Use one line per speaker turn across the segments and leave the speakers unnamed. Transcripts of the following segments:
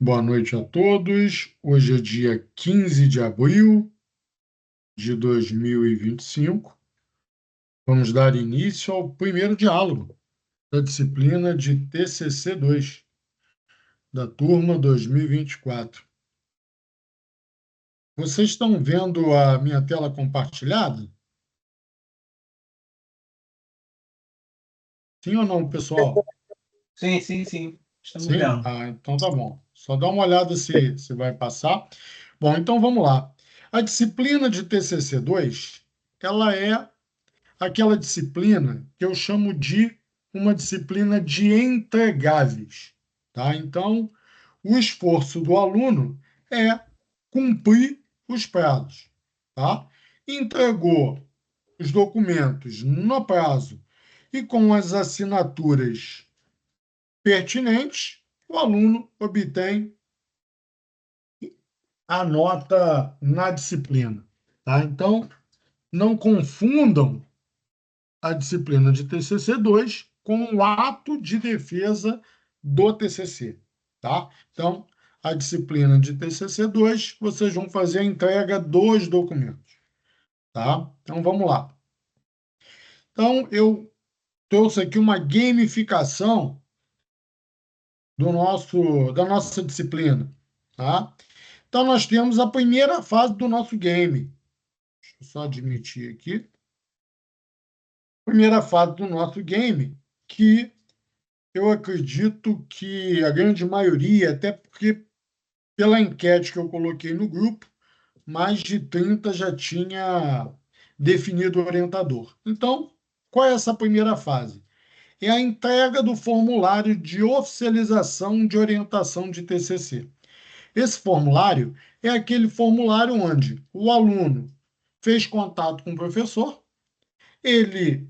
Boa noite a todos. Hoje é dia 15 de abril de 2025. Vamos dar início ao primeiro diálogo da disciplina de TCC2 da turma 2024. Vocês estão vendo a minha tela compartilhada? Sim ou não, pessoal?
Sim, sim, sim. Estamos
Sim?
vendo.
Ah, então tá bom. Só dá uma olhada se vai passar. Bom, então vamos lá. A disciplina de TCC2, ela é aquela disciplina que eu chamo de uma disciplina de entregáveis, tá? Então, o esforço do aluno é cumprir os prazos, tá? Entregou os documentos no prazo e com as assinaturas pertinentes, o aluno obtém a nota na disciplina, tá? Então, não confundam a disciplina de TCC2 com o ato de defesa do TCC, tá? Então, a disciplina de TCC2, vocês vão fazer a entrega dos documentos, tá? Então, vamos lá. Então, eu trouxe aqui uma gamificação da nossa disciplina, tá? Então, nós temos a primeira fase do nosso game. Deixa eu só admitir aqui. Primeira fase do nosso game, que eu acredito que a grande maioria, até porque pela enquete que eu coloquei no grupo, mais de 30 já tinha definido o orientador. Então, qual é essa primeira fase? É a entrega do formulário de oficialização de orientação de TCC. Esse formulário é aquele formulário onde o aluno fez contato com o professor, ele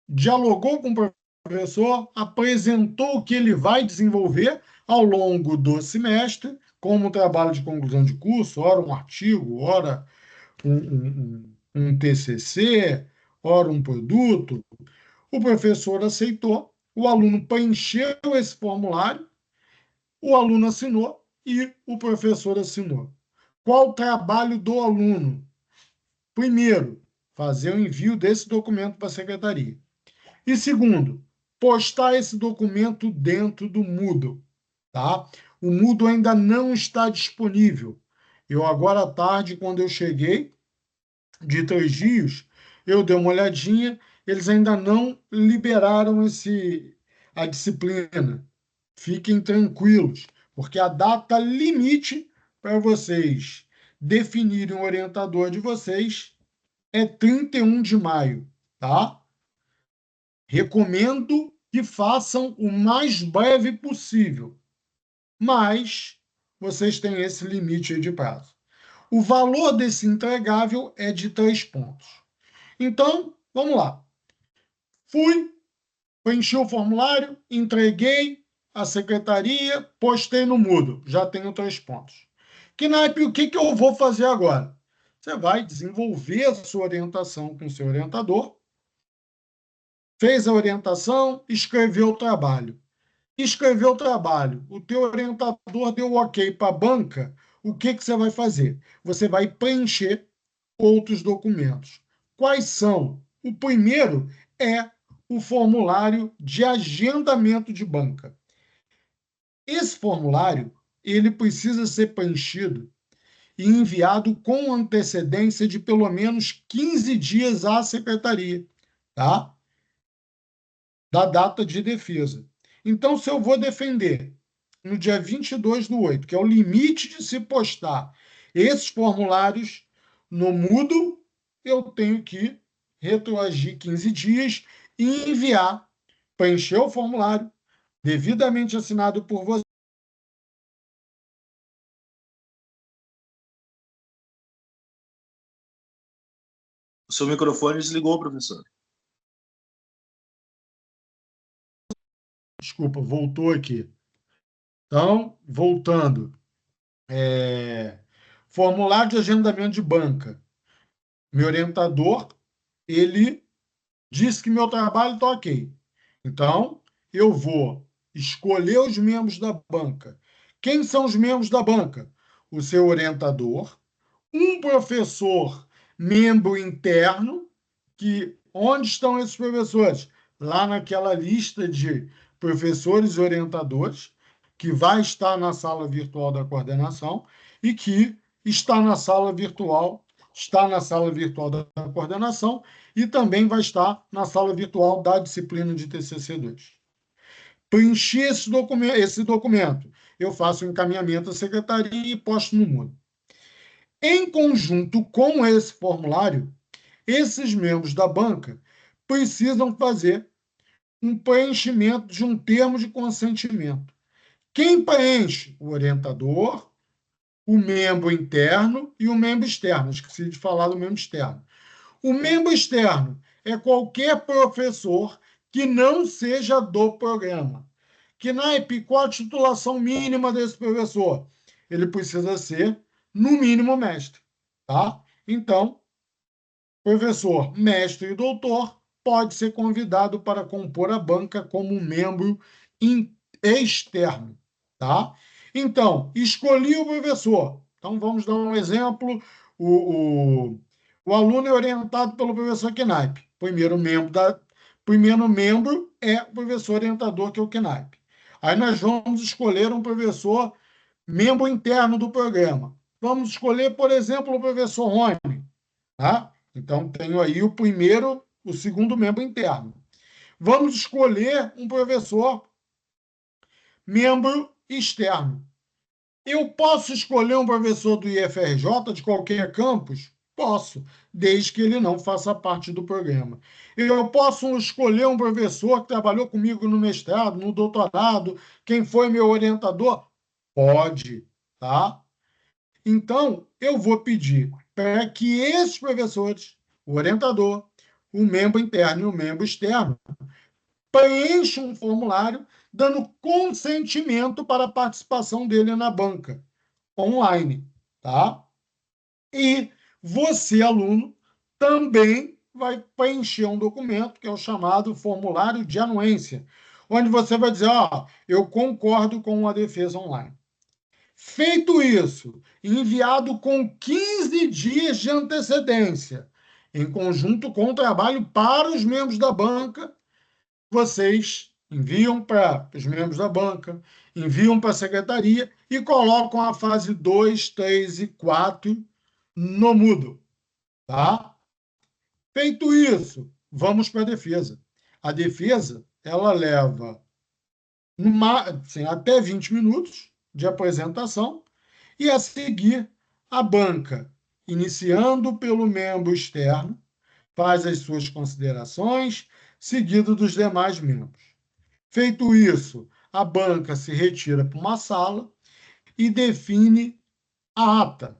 dialogou com o professor, apresentou o que ele vai desenvolver ao longo do semestre, como trabalho de conclusão de curso, ora um artigo, ora um TCC, ora um produto. O professor aceitou, o aluno preencheu esse formulário, o aluno assinou e o professor assinou. Qual o trabalho do aluno? Primeiro, fazer o envio desse documento para a secretaria. E segundo, postar esse documento dentro do Moodle, tá? O Moodle ainda não está disponível. Eu agora à tarde, quando eu cheguei de Três Rios, eu dei uma olhadinha, eles ainda não liberaram a disciplina. Fiquem tranquilos, porque a data limite para vocês definirem o orientador de vocês é 31 de maio, tá? Recomendo que façam o mais breve possível, mas vocês têm esse limite aí de prazo. O valor desse entregável é de 3 pontos. Então, vamos lá. Fui, preenchi o formulário, entreguei à secretaria, postei no Moodle. Já tenho 3 pontos. Knaip, o que eu vou fazer agora? Você vai desenvolver a sua orientação com o seu orientador, fez a orientação, escreveu o trabalho. Escreveu o trabalho, o teu orientador deu ok para a banca, o que você vai fazer? Você vai preencher outros documentos. Quais são? O primeiro é o formulário de agendamento de banca. Esse formulário, ele precisa ser preenchido e enviado com antecedência de pelo menos 15 dias à secretaria, tá? Da data de defesa. Então, se eu vou defender no dia 22/8, que é o limite de se postar esses formulários no Moodle, eu tenho que retroagir 15 dias e enviar, preencher o formulário, devidamente assinado por você.
O seu microfone desligou, professor.
Desculpa, voltou aqui. Então, voltando. Formulário de agendamento de banca. Meu orientador, ele disse que meu trabalho está ok. Então, eu vou escolher os membros da banca. Quem são os membros da banca? O seu orientador, um professor membro interno, que onde estão esses professores? Lá naquela lista de professores e orientadores, que vai estar na sala virtual da coordenação e que está na sala virtual da coordenação e também vai estar na sala virtual da disciplina de TCC2. Preenchi esse documento, eu faço o encaminhamento à secretaria e posto no Moodle. Em conjunto com esse formulário, esses membros da banca precisam fazer um preenchimento de um termo de consentimento. Quem preenche? O orientador, o membro interno e o membro externo. Esqueci de falar do membro externo. O membro externo é qualquer professor que não seja do programa. KNAIP, qual a titulação mínima desse professor? Ele precisa ser, no mínimo, mestre. Tá? Então, professor, mestre e doutor pode ser convidado para compor a banca como membro externo. Tá? Então, escolhi o professor. Então, vamos dar um exemplo. O aluno é orientado pelo professor KNAIP. Primeiro membro é o professor orientador, que é o KNAIP. Aí nós vamos escolher um professor membro interno do programa. Vamos escolher, por exemplo, o professor Rony. Tá? Então, tenho aí o segundo membro interno. Vamos escolher um professor membro externo. Eu posso escolher um professor do IFRJ de qualquer campus? Posso, desde que ele não faça parte do programa. Eu posso escolher um professor que trabalhou comigo no mestrado, no doutorado, quem foi meu orientador? Pode, tá? Então, eu vou pedir para que esses professores, o orientador, o membro interno e o membro externo, preencham um formulário dando consentimento para a participação dele na banca online, tá? E você, aluno, também vai preencher um documento que é o chamado formulário de anuência, onde você vai dizer, eu concordo com a defesa online. Feito isso, enviado com 15 dias de antecedência, em conjunto com o trabalho para os membros da banca, vocês enviam para os membros da banca, enviam para a secretaria e colocam a fase 2, 3 e 4 no Moodle. Tá? Feito isso, vamos para a defesa. A defesa, ela leva até 20 minutos de apresentação e, a seguir, a banca, iniciando pelo membro externo, faz as suas considerações, seguido dos demais membros. Feito isso, a banca se retira para uma sala e define a ata,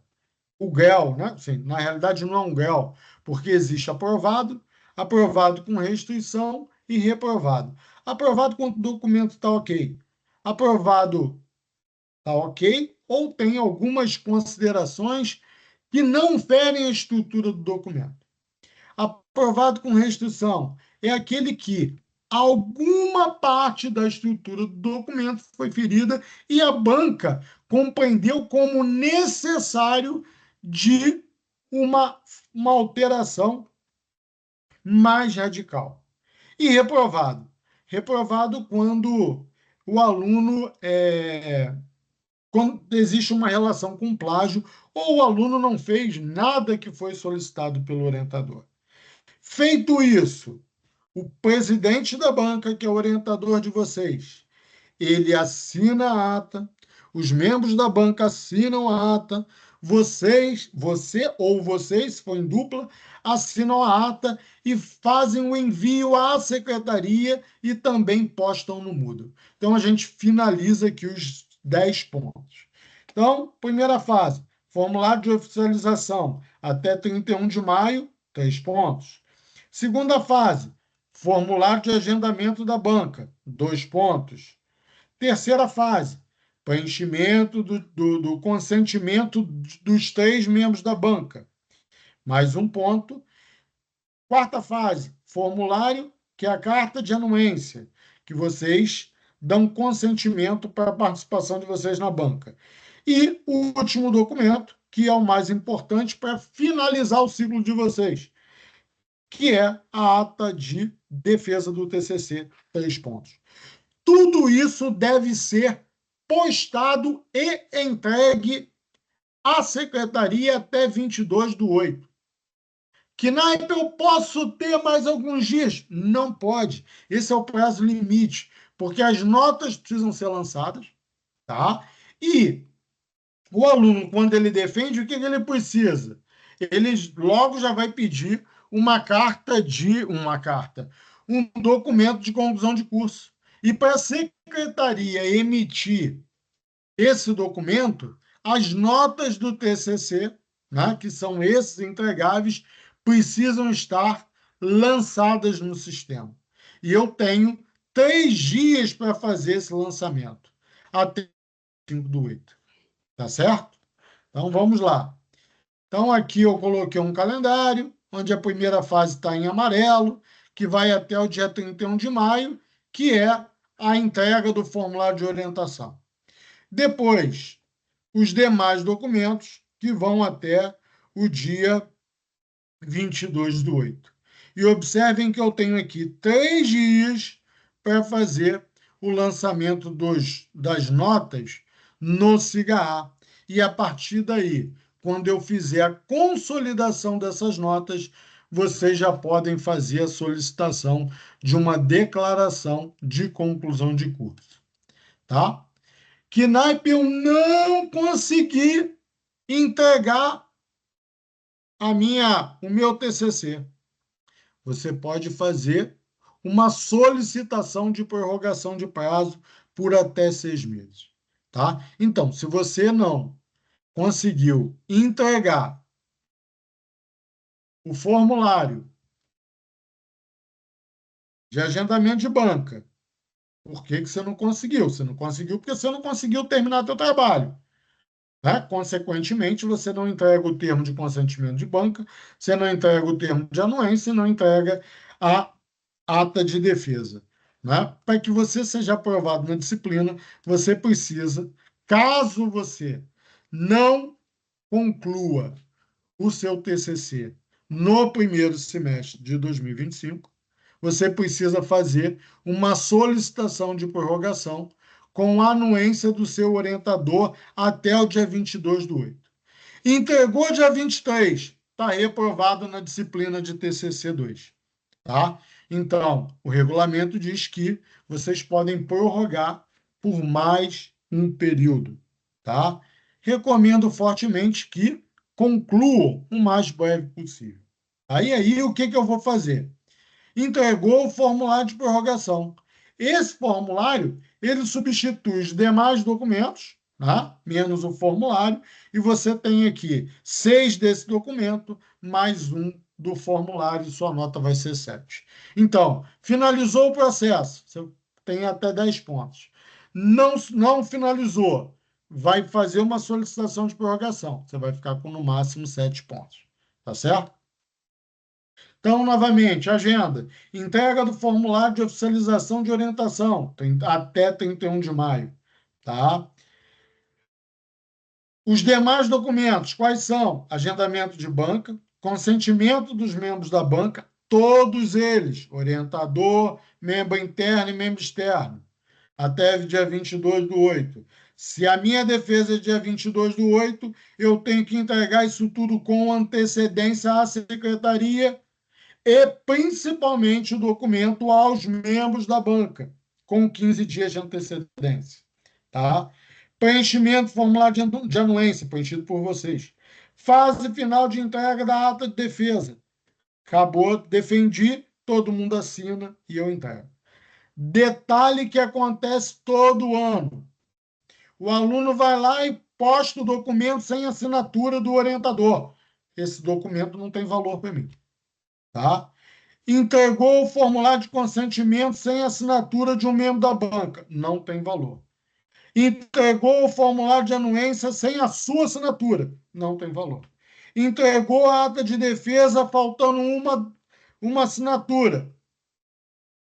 o GEL, né? Assim, na realidade, não é um GEL, porque existe aprovado, aprovado com restrição e reprovado. Aprovado quando o documento está ok. Aprovado está ok, ou tem algumas considerações que não ferem a estrutura do documento. Aprovado com restrição é aquele que alguma parte da estrutura do documento foi ferida e a banca compreendeu como necessário de uma alteração mais radical. E reprovado. Reprovado quando o aluno quando existe uma relação com plágio ou o aluno não fez nada que foi solicitado pelo orientador. Feito isso, o presidente da banca, que é o orientador de vocês, ele assina a ata, os membros da banca assinam a ata, você ou vocês, se for em dupla, assinam a ata e fazem o envio à secretaria e também postam no Moodle. Então, a gente finaliza aqui os 10 pontos. Então, primeira fase, formulário de oficialização, até 31 de maio, 3 pontos. Segunda fase, formulário de agendamento da banca, 2 pontos. Terceira fase, preenchimento do consentimento dos 3 membros da banca, mais 1 ponto. Quarta fase, formulário, que é a carta de anuência, que vocês dão consentimento para a participação de vocês na banca. E o último documento, que é o mais importante para finalizar o ciclo de vocês, que é a ata de defesa do TCC, 3 pontos. Tudo isso deve ser postado e entregue à secretaria até 22/8. Que naipe, eu posso ter mais alguns dias? Não pode. Esse é o prazo limite, porque as notas precisam ser lançadas, tá? E o aluno, quando ele defende, o que ele precisa? Ele logo já vai pedir um documento de conclusão de curso. E para a secretaria emitir esse documento, as notas do TCC, né, que são esses entregáveis, precisam estar lançadas no sistema. E eu tenho 3 dias para fazer esse lançamento, até 5/8. Tá certo? Então, vamos lá. Então, aqui eu coloquei um calendário, onde a primeira fase está em amarelo, que vai até o dia 31 de maio, que é a entrega do formulário de orientação. Depois, os demais documentos, que vão até o dia 22/8. E observem que eu tenho aqui 3 dias para fazer o lançamento das notas no SIGA-A. E a partir daí, quando eu fizer a consolidação dessas notas, vocês já podem fazer a solicitação de uma declaração de conclusão de curso. Tá? Que naipe eu não consegui entregar o meu TCC. Você pode fazer uma solicitação de prorrogação de prazo por até 6 meses. Tá? Então, se você não conseguiu entregar o formulário de agendamento de banca, por que você não conseguiu? Você não conseguiu porque você não conseguiu terminar seu trabalho. Né? Consequentemente, você não entrega o termo de consentimento de banca, você não entrega o termo de anuência, não entrega a ata de defesa. Né? Para que você seja aprovado na disciplina, você precisa, caso você não conclua o seu TCC no primeiro semestre de 2025, você precisa fazer uma solicitação de prorrogação com a anuência do seu orientador até o dia 22/8. Entregou dia 23, está reprovado na disciplina de TCC 2. Tá? Então, o regulamento diz que vocês podem prorrogar por mais um período. Tá? Recomendo fortemente que concluam o mais breve possível. Aí o que eu vou fazer? Entregou o formulário de prorrogação. Esse formulário, ele substitui os demais documentos, tá? Menos o formulário, e você tem aqui 6 desse documento, mais um do formulário, e sua nota vai ser 7. Então, finalizou o processo, você tem até 10 pontos. Não finalizou, vai fazer uma solicitação de prorrogação, você vai ficar com no máximo 7 pontos. Tá certo? Então, novamente, agenda. Entrega do formulário de oficialização de orientação, até 31 de maio. Tá? Os demais documentos, quais são? Agendamento de banca, consentimento dos membros da banca, todos eles, orientador, membro interno e membro externo, até dia 22/8. Se a minha defesa é dia 22/8, eu tenho que entregar isso tudo com antecedência à secretaria e, principalmente, o documento aos membros da banca, com 15 dias de antecedência. Tá? Preenchimento do formulário de anuência, preenchido por vocês. Fase final de entrega da ata de defesa. Acabou, defendi, todo mundo assina e eu entrego. Detalhe que acontece todo ano. O aluno vai lá e posta o documento sem assinatura do orientador. Esse documento não tem valor para mim. Tá? Entregou o formulário de consentimento sem assinatura de um membro da banca. Não tem valor. Entregou o formulário de anuência sem a sua assinatura. Não tem valor. Entregou a ata de defesa faltando uma assinatura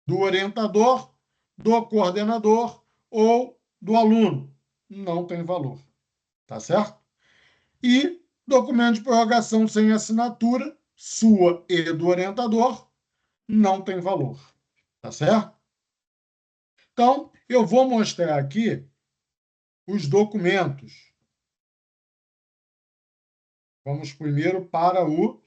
do orientador. do coordenador ou do aluno. Não tem valor. Tá certo? E documento de prorrogação sem assinatura, sua e do orientador, não tem valor. Tá certo? Então, eu vou mostrar aqui os documentos. Vamos primeiro para o...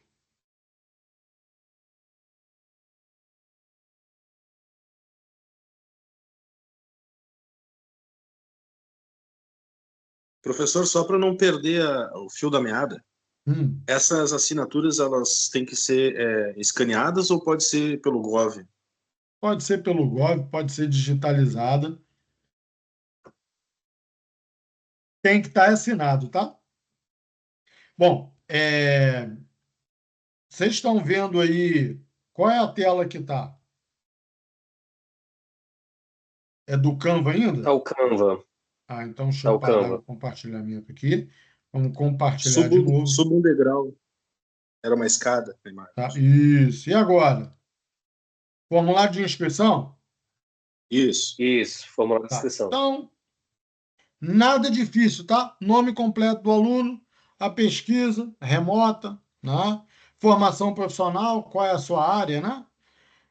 Professor, só para não perder o fio da meada,
Hum,
essas assinaturas elas têm que ser escaneadas ou pode ser pelo Gov?
pode ser pelo Gov, pode ser digitalizada. Tem que estar assinado, tá? Bom, vocês estão vendo aí qual é a tela que está? É do Canva
Tá
ainda?
o Canva.
Ah, então deixa
Tá
eu
o
parar o
Canva.
compartilhamento aqui. Vamos compartilhar de novo.
Suba um degrau. Era uma escada a imagem.
Tá? Isso. E agora? Formulário de inscrição?
Isso.
Isso, formulário de
Tá.
inscrição.
Então, nada difícil, tá? Nome completo do aluno, a pesquisa remota, né? Formação profissional, qual é a sua área, né?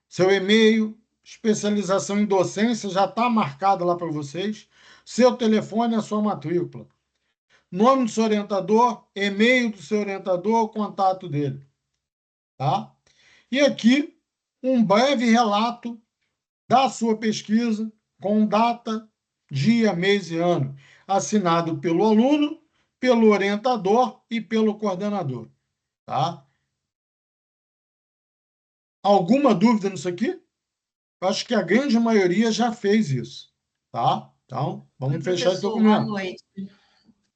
Seu e-mail, especialização em docência já está marcado lá para vocês. Seu telefone, a sua matrícula. Nome do seu orientador, e-mail do seu orientador, contato dele, tá? E aqui um breve relato da sua pesquisa com data, dia, mês e ano, assinado pelo aluno, pelo orientador e pelo coordenador, tá? Alguma dúvida nisso aqui? Acho que a grande maioria já fez isso, tá? Então, vamos
Oi,
fechar esse
professor, boa
documento.
noite.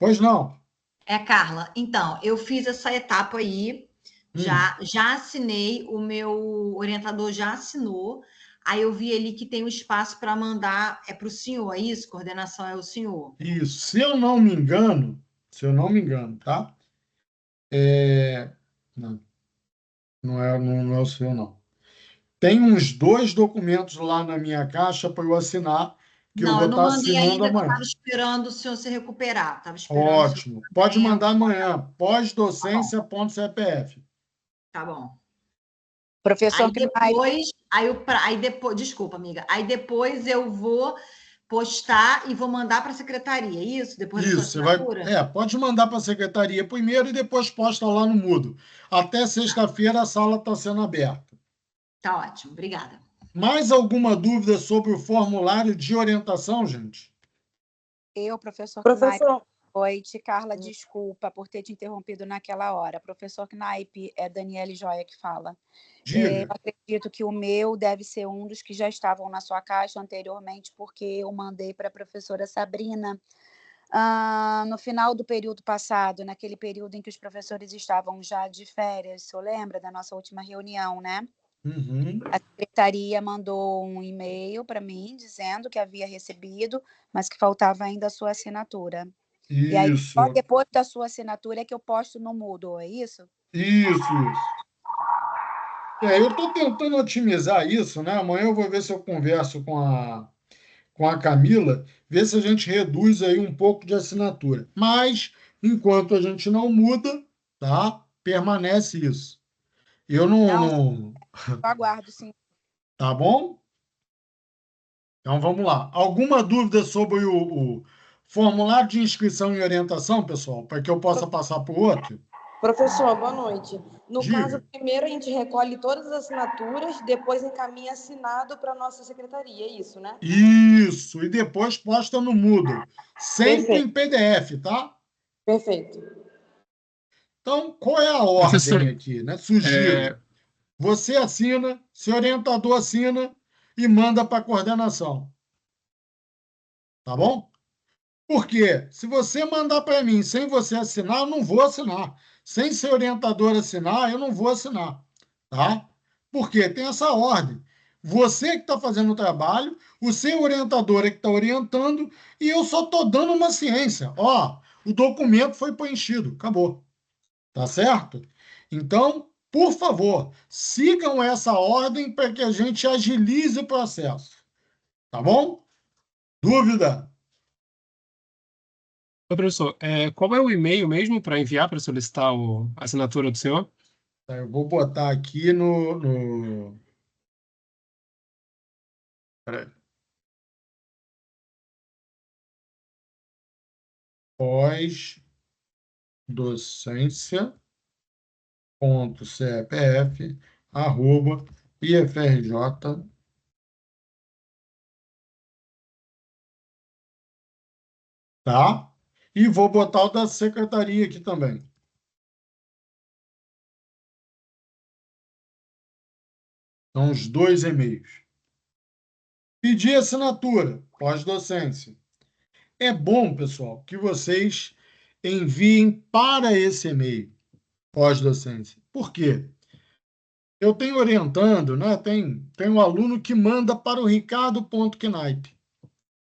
Pois não?
É Carla. Então, eu fiz essa etapa aí, já assinei, o meu orientador já assinou. Aí eu vi ali que tem um espaço para mandar, é para o senhor, é isso? Coordenação é o senhor.
Isso. Se eu não me engano, tá? Não, não é o seu, não. Tem uns 2 documentos lá na minha caixa para eu assinar, que eu
Não,
vou
eu não
estar
mandei
assinando
ainda, que eu
amanhã.
estava esperando o senhor se recuperar. Estava esperando o senhor
Ótimo. Pode
também.
mandar amanhã,
Tá bom,
pós-docência.cpf.
tá bom.
Professor Knaip,
Aí depois, desculpa, amiga. Aí depois eu vou postar e vou mandar para a secretaria, isso? Depois da sua
Isso, você vai.
assinatura?
Pode mandar para a secretaria primeiro e depois posta lá no Moodle. Até sexta-feira a sala está sendo aberta.
Tá ótimo, obrigada.
Mais alguma dúvida sobre o formulário de orientação, gente?
professor Knaip,
Professor,
boa noite. Carla, desculpa por ter te interrompido naquela hora. Professor Knaip, é Daniele Joia que fala. Eu
Diga.
acredito que o meu deve ser um dos que já estavam na sua caixa anteriormente, porque eu mandei para a professora Sabrina no final do período passado, naquele período em que os professores estavam já de férias. O senhor lembra da nossa última reunião, né?
Uhum.
A secretaria mandou um e-mail para mim dizendo que havia recebido, mas que faltava ainda a sua assinatura. E aí, só
Isso,
depois da sua assinatura é que eu posto no Moodle, é isso?
isso. Eu estou tentando otimizar isso, né? Amanhã eu vou ver se eu converso com a Camila, ver se a gente reduz aí um pouco de assinatura. Mas, enquanto a gente não muda, tá? Permanece isso. Eu
Não,
não.
eu aguardo, sim.
Tá bom? Então vamos lá. Alguma dúvida sobre o formulário de inscrição e orientação, pessoal, para que eu possa passar para o outro?
professor, boa noite. No caso,
Diga.
primeiro a gente recolhe todas as assinaturas, depois encaminha assinado para a nossa secretaria, é isso, né?
Isso. E depois posta no Moodle. Sempre em
Perfeito,
PDF, tá?
perfeito.
Então, qual é a
Professor,
ordem aqui, né? Sugiro. Você assina, seu orientador assina e manda para a coordenação. Tá bom? Porque se você mandar para mim sem você assinar, eu não vou assinar. Sem seu orientador assinar, eu não vou assinar. Tá? Porque tem essa ordem. Você que está fazendo o trabalho, o seu orientador é que está orientando, e eu só estou dando uma ciência. Ó, o documento foi preenchido, acabou. Tá certo? Então, por favor, sigam essa ordem para que a gente agilize o processo. Tá bom? Dúvida?
Ô, professor, qual é o e-mail mesmo para enviar para solicitar a assinatura do senhor?
Tá, eu vou botar aqui peraí. pós-docência.cpf@ifrj. Tá? E vou botar o da secretaria aqui também. São os dois e-mails. Pedir assinatura, pós-docência. É bom, pessoal, que vocês enviem para esse e-mail, pós-docência. Por quê? Eu tenho orientando, né? Tem um aluno que manda para o ricardo.knipe,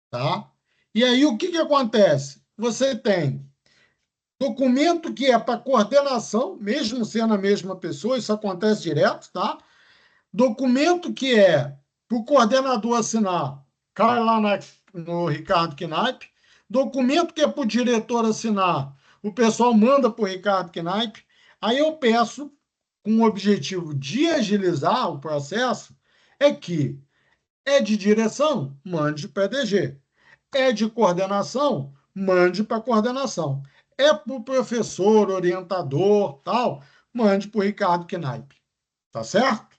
tá? E aí, o que acontece? Você tem documento que é para coordenação, mesmo sendo a mesma pessoa, isso acontece direto, tá? Documento que é para o coordenador assinar, cai lá no Ricardo Knipe. Documento que é para o diretor assinar, o pessoal manda para o Ricardo Knipe. Aí eu peço, com o objetivo de agilizar o processo, é que é de direção, mande para a DG. É de coordenação, mande para a coordenação. É para o professor, orientador, tal, mande para o Ricardo Knipe. Tá certo?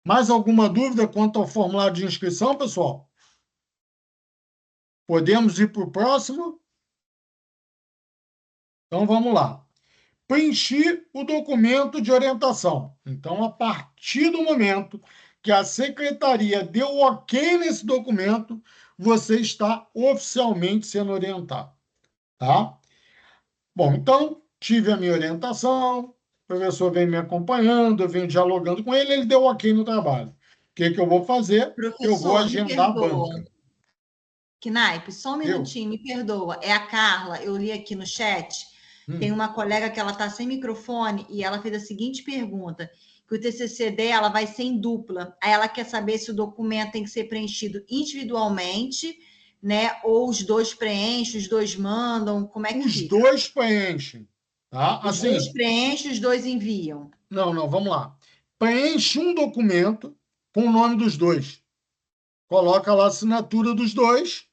Mais alguma dúvida quanto ao formulário de inscrição, pessoal? Podemos ir para o próximo? Então, vamos lá. Preencher o documento de orientação. Então, a partir do momento que a secretaria deu ok nesse documento, você está oficialmente sendo orientado. Tá? Bom, então, tive a minha orientação, o professor vem me acompanhando, eu venho dialogando com ele, ele deu ok no trabalho. O que eu vou fazer? Eu vou
Professor, me
agendar a
perdoa.
banca.
Knaip, só um
Eu?
minutinho, me perdoa. É a Carla, eu li aqui no chat. Tem uma colega que ela está sem microfone e ela fez a seguinte pergunta: que o TCC dela vai ser em dupla. Aí ela quer saber se o documento tem que ser preenchido individualmente, né? Ou os dois preenchem, os dois mandam, como é que
Os
fica?
dois preenchem, tá?
Os
Assim,
dois preenchem, os dois enviam.
não, vamos lá. Preenche um documento com o nome dos dois. Coloca lá a assinatura dos dois,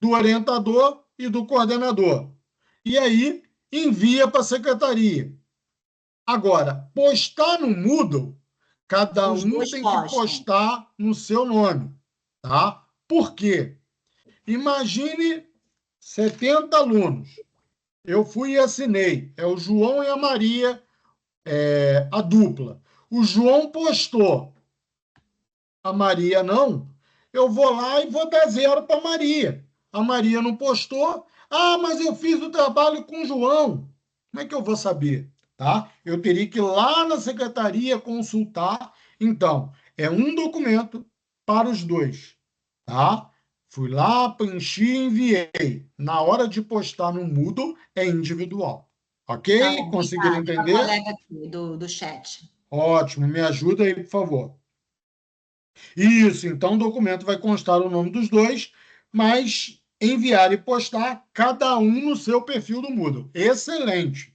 do orientador e do coordenador. E aí envia para a secretaria. Agora, postar no Moodle, cada
Os
um
dois
tem que
postam.
postar no seu nome, tá? Por quê? Imagine 70 alunos. Eu fui e assinei. É o João e a Maria, a dupla. O João postou, a Maria não. Eu vou lá e vou dar 0 para a Maria. A Maria não postou. Ah, mas eu fiz o trabalho com o João. Como é que eu vou saber? Tá? Eu teria que ir lá na secretaria consultar. Então, é um documento para os dois. Tá? Fui lá, preenchi e enviei. Na hora de postar no Moodle, é individual.
Tá
Ok?
bom,
Conseguiram
obrigada. A
entender?
colega aqui do chat.
Ótimo. Me ajuda aí, por favor. Isso, então o documento vai constar o nome dos dois, mas enviar e postar cada um no seu perfil do Moodle. Excelente.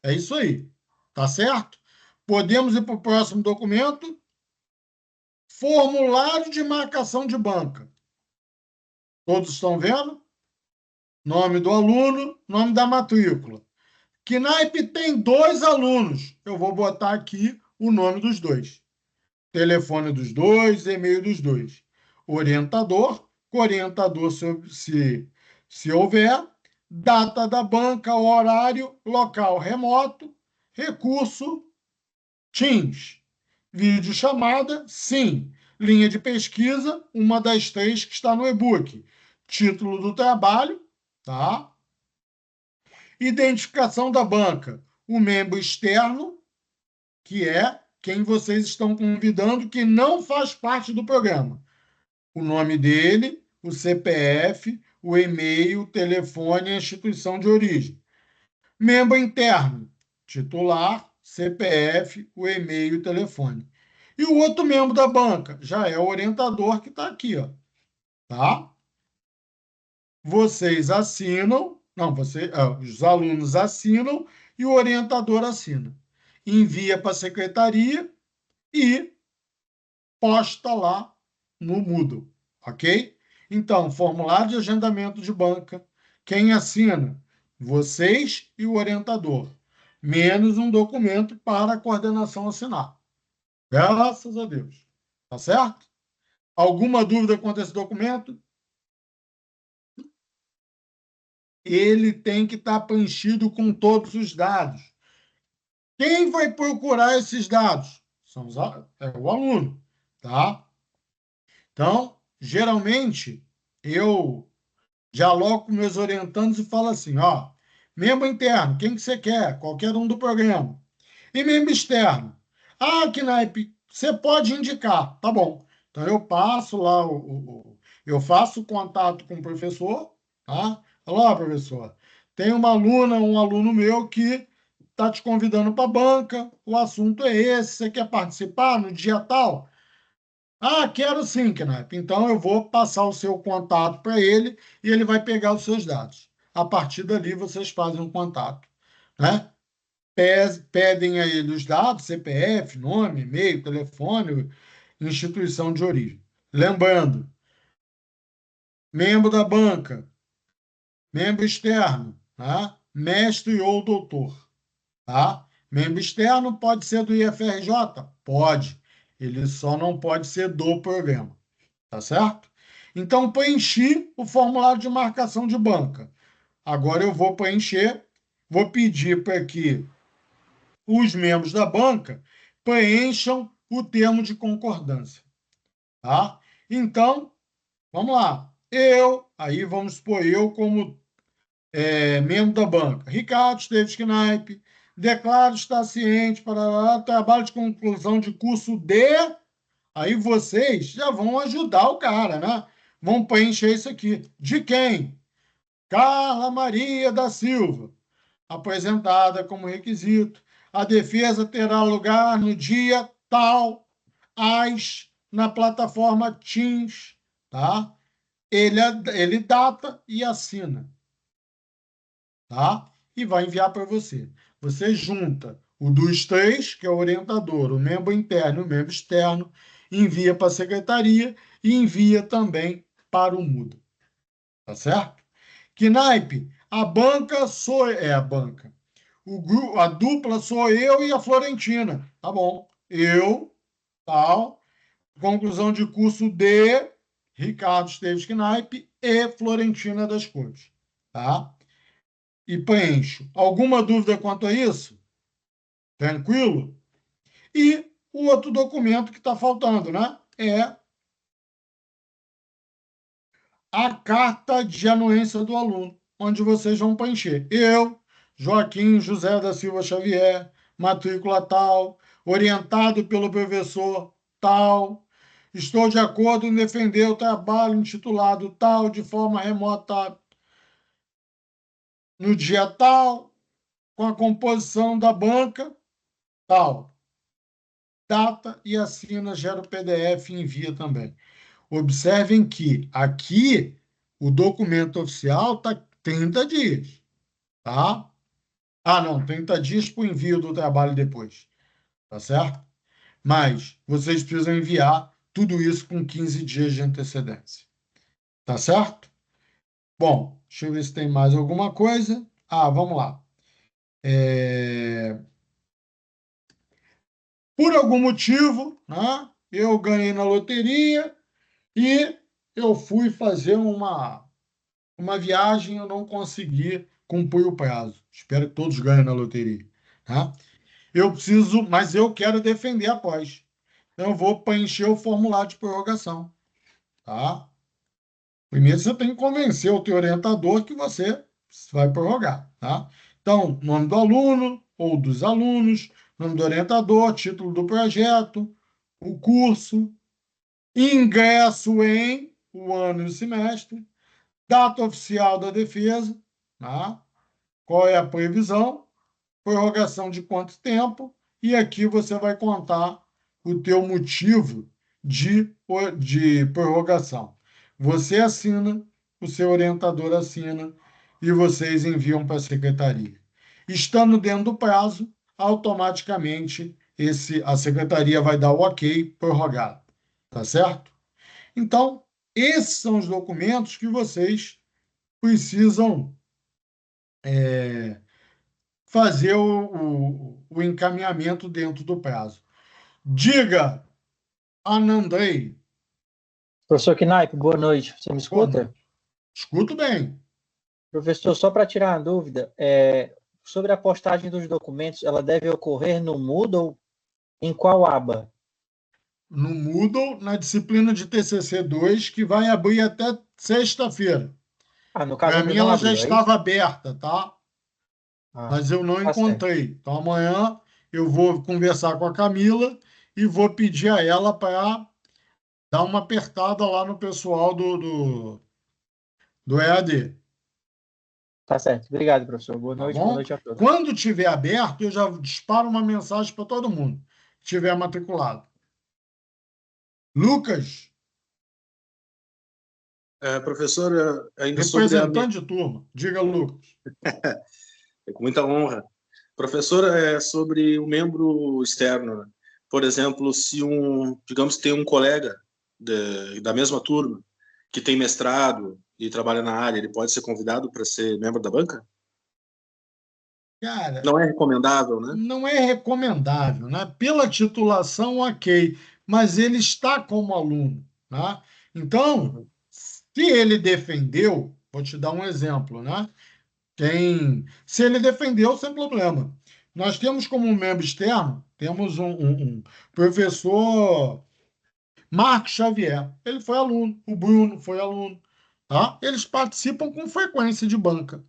É isso aí. Tá certo? Podemos ir para o próximo documento. Formulário de marcação de banca. Todos estão vendo? Nome do aluno, nome da matrícula. Knaip tem 2 alunos. Eu vou botar aqui o nome dos dois. Telefone dos dois, e-mail dos dois. Orientador, orientador se houver, data da banca, horário, local remoto, recurso, Teams. Vídeo chamada, sim. Linha de pesquisa, uma das 3 que está no e-book. Título do trabalho, tá? Identificação da banca, o membro externo, que é quem vocês estão convidando, que não faz parte do programa. O nome dele, o CPF, o e-mail, o telefone e a instituição de origem. Membro interno, titular, CPF, o e-mail e o telefone. E o outro membro da banca já é o orientador que está aqui, ó. tá? Vocês assinam, não, os alunos assinam e o orientador assina. Envia para a secretaria e posta lá no Moodle, ok? Então, formulário de agendamento de banca, quem assina? Vocês e o orientador, menos um documento para a coordenação assinar. Graças a Deus. Tá certo? Alguma dúvida quanto a esse documento? Ele tem que estar preenchido com todos os dados. Quem vai procurar esses dados? É o aluno, tá? Então, geralmente, eu dialogo com meus orientandos e falo assim, ó, membro interno, quem que você quer? Qualquer um do programa. E membro externo? Ah, Knaip, você pode indicar. Tá bom. Então, eu passo lá, eu faço contato com o professor, tá? Falo, ó, professor, tem uma aluna, um aluno meu que está te convidando para a banca, o assunto é esse, você quer participar no dia tal? Ah, quero sim, Knaip. Então eu vou passar o seu contato para ele e ele vai pegar os seus dados. A partir dali vocês fazem um contato, né? Pedem a ele os dados, CPF, nome, e-mail, telefone, instituição de origem. Lembrando, membro da banca, membro externo, tá? Mestre ou doutor, tá? Membro externo pode ser do IFRJ? Pode. Ele só não pode ser do programa. Tá certo? Então, preenchi o formulário de marcação de banca. Agora eu vou preencher, vou pedir para que os membros da banca preencham o termo de concordância. Tá? Então, vamos lá. Aí vamos supor eu como membro da banca. Ricardo Esteves Knaip, declaro estar ciente para trabalho de conclusão de curso de. Aí vocês já vão ajudar o cara, né? Vão preencher isso aqui. De quem? Carla Maria da Silva, apresentada como requisito. A defesa terá lugar no dia tal, na plataforma Teams, tá? Ele data e assina, tá? E vai enviar para você. Você junta o dos três, que é o orientador, o membro interno e o membro externo, envia para a secretaria e envia também para o Moodle. Tá certo? Knaip, a banca é a banca. A dupla sou eu e a Florentina. Tá bom. Eu, tal, conclusão de curso de Ricardo Esteves Knaip e Florentina das Cores. Tá? E preencho. Alguma dúvida quanto a isso? Tranquilo? E o outro documento que está faltando, né? É a carta de anuência do aluno, onde vocês vão preencher. Eu, Joaquim José da Silva Xavier, matrícula tal, orientado pelo professor tal, estou de acordo em defender o trabalho intitulado tal, de forma remota, no dia tal, com a composição da banca tal. Data e assina, gera o PDF e envia também. Observem que aqui o documento oficial está 30 dias, tá? Ah, não, 30 dias para o envio do trabalho depois, tá certo? Mas vocês precisam enviar tudo isso com 15 dias de antecedência, tá certo? Bom, deixa eu ver se tem mais alguma coisa. Ah, vamos lá. Por algum motivo, né, eu ganhei na loteria e eu fui fazer uma viagem, eu não consegui cumprir o prazo. Espero que todos ganhem na loteria, tá? Eu preciso, mas eu quero defender a pós. Então, eu vou preencher o formulário de prorrogação, tá? Primeiro, você tem que convencer o teu orientador que você vai prorrogar, tá? Então, nome do aluno ou dos alunos, nome do orientador, título do projeto, o curso, ingresso em o ano e o semestre, data oficial da defesa, tá? Qual é a previsão, prorrogação de quanto tempo, e aqui você vai contar o teu motivo de prorrogação. Você assina, o seu orientador assina e vocês enviam para a secretaria. Estando dentro do prazo, automaticamente a secretaria vai dar o ok prorrogado, tá certo? Então, esses são os documentos que vocês precisam fazer o encaminhamento dentro do prazo. Diga, Anandrei.
Professor Knaip, boa noite. Você me
Boa
escuta?
noite. Escuto bem.
Professor, só para tirar a dúvida, sobre a postagem dos documentos, ela deve ocorrer no Moodle em qual aba?
No Moodle, na disciplina de TCC2, que vai abrir até sexta-feira.
No caso
Para
ainda
mim,
não
ela
abriu,
já
é isso?
estava aberta, tá? Mas eu não
Tá certo.
encontrei. Então, amanhã eu vou conversar com a Camila e vou pedir a ela para dar uma apertada lá no pessoal do EAD.
Tá certo. Obrigado, professor. Boa
Tá
noite,
bom?
boa noite a todos.
Quando tiver aberto, eu já disparo uma mensagem para todo mundo que tiver matriculado. Lucas,
Professor, ainda sobre
representante de turma. Diga, Lucas.
com muita honra. Professor, sobre o membro externo, né? Por exemplo, se digamos que tem um colega da mesma turma que tem mestrado e trabalha na área, ele pode ser convidado para ser membro da banca?
Cara,
Não é recomendável, né?
não é recomendável, né? Pela titulação, ok, mas ele está como aluno, né? Então, se ele defendeu, vou te dar um exemplo, né? Se ele defendeu, sem problema. Nós temos como membro externo, temos um professor Marcos Xavier. Ele foi aluno, o Bruno foi aluno, tá? Eles participam com frequência de banca.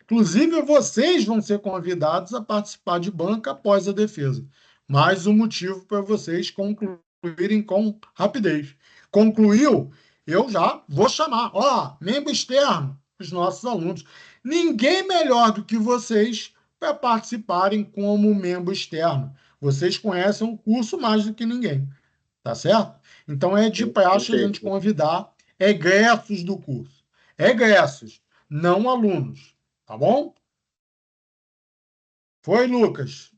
Inclusive, vocês vão ser convidados a participar de banca após a defesa. Mais um motivo para vocês concluírem com rapidez. Concluiu? Eu já vou chamar. Ó, membro externo, os nossos alunos. Ninguém melhor do que vocês para participarem como membro externo. Vocês conhecem o curso mais do que ninguém, tá certo? Então é de praxe a gente convidar egressos do curso. Egressos, não alunos. Tá bom? Foi, Lucas.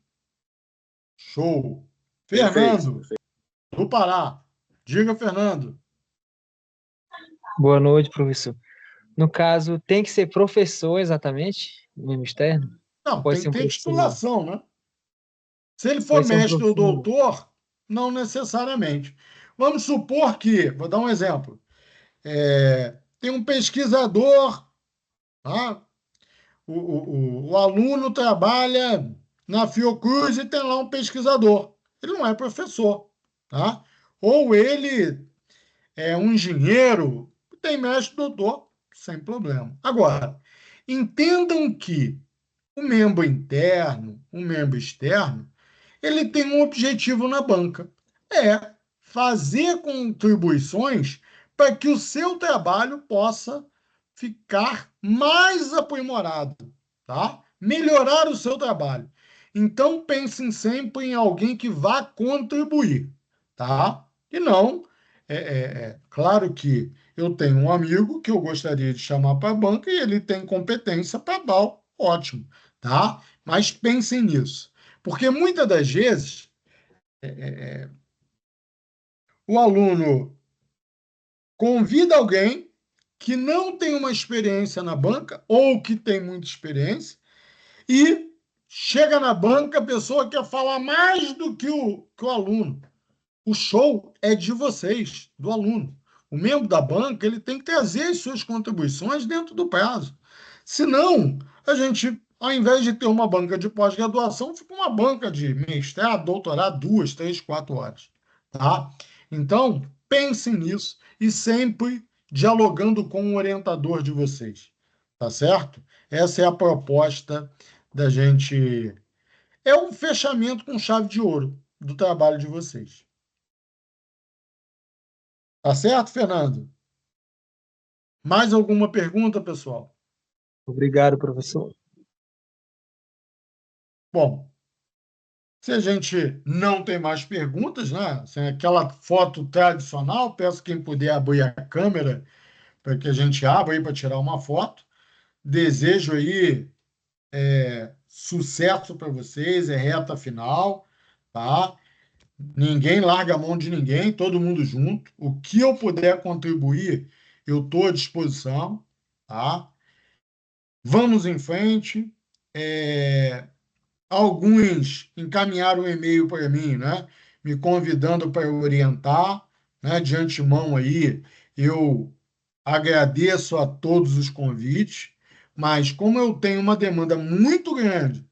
Show. Fernando, do Pará. Diga, Fernando.
Boa noite, professor. No caso, tem que ser professor exatamente, membro externo?
Não,
Pode
tem
ser
que
um
ter
professor.
titulação, né? Se ele for
Pode ser um
mestre ou
professor.
doutor, não necessariamente. Vamos supor que, vou dar um exemplo, tem um pesquisador, tá? O aluno trabalha na Fiocruz e tem lá um pesquisador. Ele não é professor, tá? Ou ele é um engenheiro, tem mestre doutor, sem problema. Agora, entendam que o membro interno, o membro externo, ele tem um objetivo na banca, é fazer contribuições para que o seu trabalho possa ficar mais aprimorado, tá? Melhorar o seu trabalho. Então pensem sempre em alguém que vá contribuir, tá? E não, claro que eu tenho um amigo que eu gostaria de chamar para a banca e ele tem competência para dar, ótimo, tá? Mas pensem nisso. Porque muitas das vezes o aluno convida alguém que não tem uma experiência na banca ou que tem muita experiência e chega na banca, a pessoa quer falar mais do que o aluno. O show é de vocês, do aluno. O membro da banca ele tem que trazer as suas contribuições dentro do prazo. Senão, a gente, ao invés de ter uma banca de pós-graduação, fica uma banca de mestrado, doutorado, 2, 3, 4 horas. Tá? Então, pensem nisso e sempre dialogando com o orientador de vocês. Tá certo? Essa é a proposta da gente. É um fechamento com chave de ouro do trabalho de vocês. Tá certo, Fernando? Mais alguma pergunta, pessoal?
Obrigado, professor.
Bom, se a gente não tem mais perguntas, né? Sem aquela foto tradicional, peço quem puder abrir a câmera para que a gente abra aí para tirar uma foto. Desejo aí sucesso para vocês, é reta final, tá? Ninguém larga a mão de ninguém, todo mundo junto. O que eu puder contribuir, eu estou à disposição, tá? Vamos em frente. Alguns encaminharam um e-mail para mim, né? Me convidando para orientar, né? De antemão aí, eu agradeço a todos os convites, mas como eu tenho uma demanda muito grande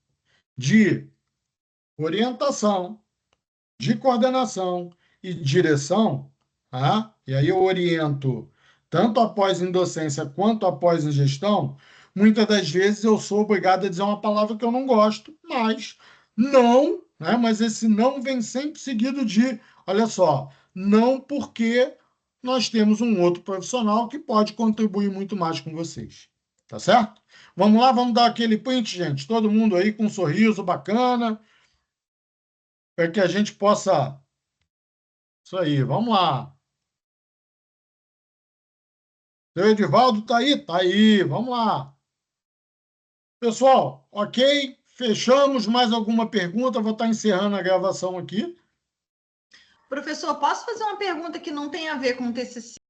de orientação, de coordenação e direção, tá? E aí eu oriento tanto após em docência quanto após em gestão, muitas das vezes eu sou obrigado a dizer uma palavra que eu não gosto, mas não, né? Mas esse não vem sempre seguido de, olha só, não porque nós temos um outro profissional que pode contribuir muito mais com vocês. Tá certo? Vamos lá, vamos dar aquele print, gente. Todo mundo aí com um sorriso bacana, para que a gente possa. Isso aí, vamos lá. Seu Edivaldo tá aí? Tá aí, vamos lá. Pessoal, ok? Fechamos. Mais alguma pergunta? Vou estar encerrando a gravação aqui.
Professor, posso fazer uma pergunta que não tem a ver com o TCC?